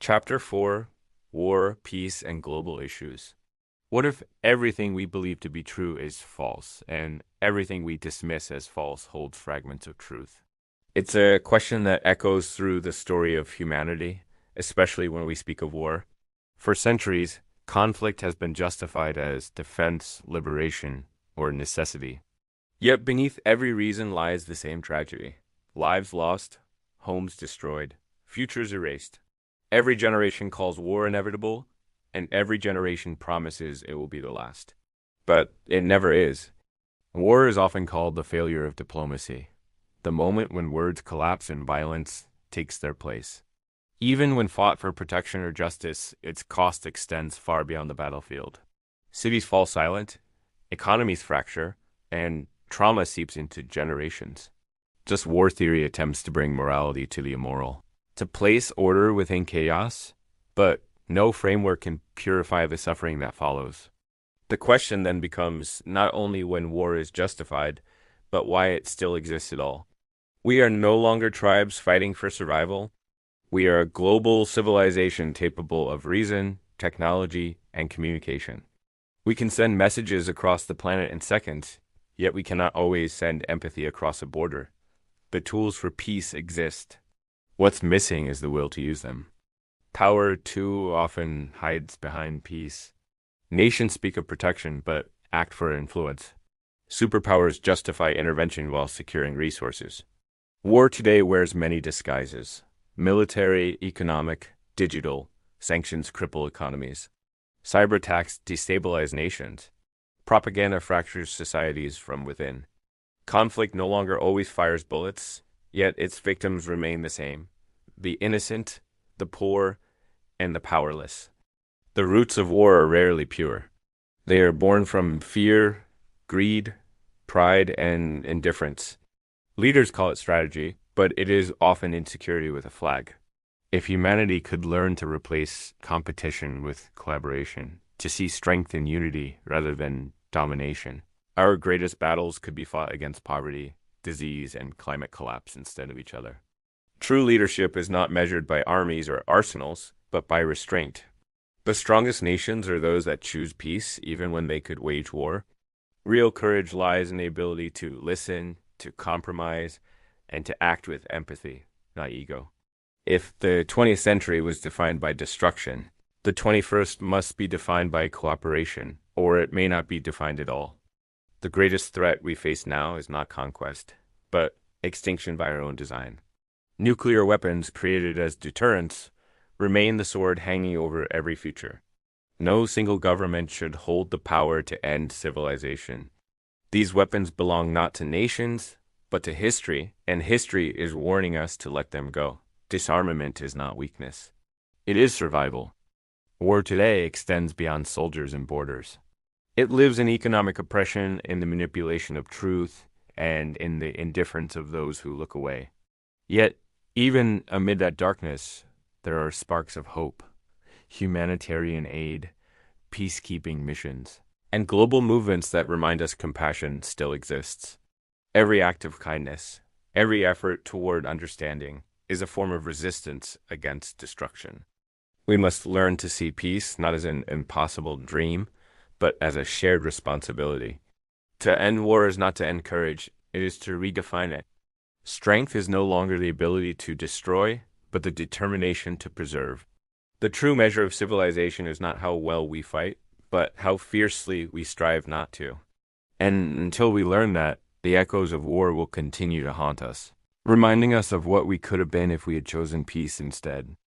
Chapter 4: War, Peace, and Global Issues. What if everything we believe to be true is false, and everything we dismiss as false holds fragments of truth? It's a question that echoes through the story of humanity, especially when we speak of war. For centuries, conflict has been justified as defense, liberation, or necessity. Yet beneath every reason lies the same tragedy: lives lost, homes destroyed, futures erased. Every generation calls war inevitable, and every generation promises it will be the last. But it never is. War is often called the failure of diplomacy, the moment when words collapse and violence takes their place. Even when fought for protection or justice, its cost extends far beyond the battlefield. Cities fall silent, economies fracture, and trauma seeps into generations. Just war theory attempts to bring morality to the immoral, to place order within chaos, but no framework can purify the suffering that follows. The question then becomes not only when war is justified, but why it still exists at all. We are no longer tribes fighting for survival. We are a global civilization capable of reason, technology, and communication. We can send messages across the planet in seconds, yet we cannot always send empathy across a border. The tools for peace exist. What's missing is the will to use them. Power too often hides behind peace. Nations speak of protection, but act for influence. Superpowers justify intervention while securing resources. War today wears many disguises: military, economic, digital. Sanctions cripple economies. Cyber attacks destabilize nations. Propaganda fractures societies from within. Conflict no longer always fires bullets, yet its victims remain the same: the innocent, the poor, and the powerless. The roots of war are rarely pure. They are born from fear, greed, pride, and indifference. Leaders call it strategy, but it is often insecurity with a flag. If humanity could learn to replace competition with collaboration, to see strength in unity rather than domination, our greatest battles could be fought against poverty, disease, and climate collapse instead of each other. True leadership is not measured by armies or arsenals, but by restraint. The strongest nations are those that choose peace even when they could wage war. Real courage lies in the ability to listen, to compromise, and to act with empathy, not ego. If the 20th century was defined by destruction, the 21st must be defined by cooperation, or it may not be defined at all. The greatest threat we face now is not conquest, but extinction by our own design. Nuclear weapons created as deterrents remain the sword hanging over every future. No single government should hold the power to end civilization. These weapons belong not to nations, but to history, and history is warning us to let them go. Disarmament is not weakness. It is survival. War today extends beyond soldiers and borders. It lives in economic oppression, in the manipulation of truth, and in the indifference of those who look away. Yet, even amid that darkness, there are sparks of hope: humanitarian aid, peacekeeping missions, and global movements that remind us compassion still exists. Every act of kindness, every effort toward understanding, is a form of resistance against destruction. We must learn to see peace not as an impossible dream, but as a shared responsibility. To end war is not to end courage, it is to redefine it. Strength is no longer the ability to destroy, but the determination to preserve. The true measure of civilization is not how well we fight, but how fiercely we strive not to. And until we learn that, the echoes of war will continue to haunt us, reminding us of what we could have been if we had chosen peace instead.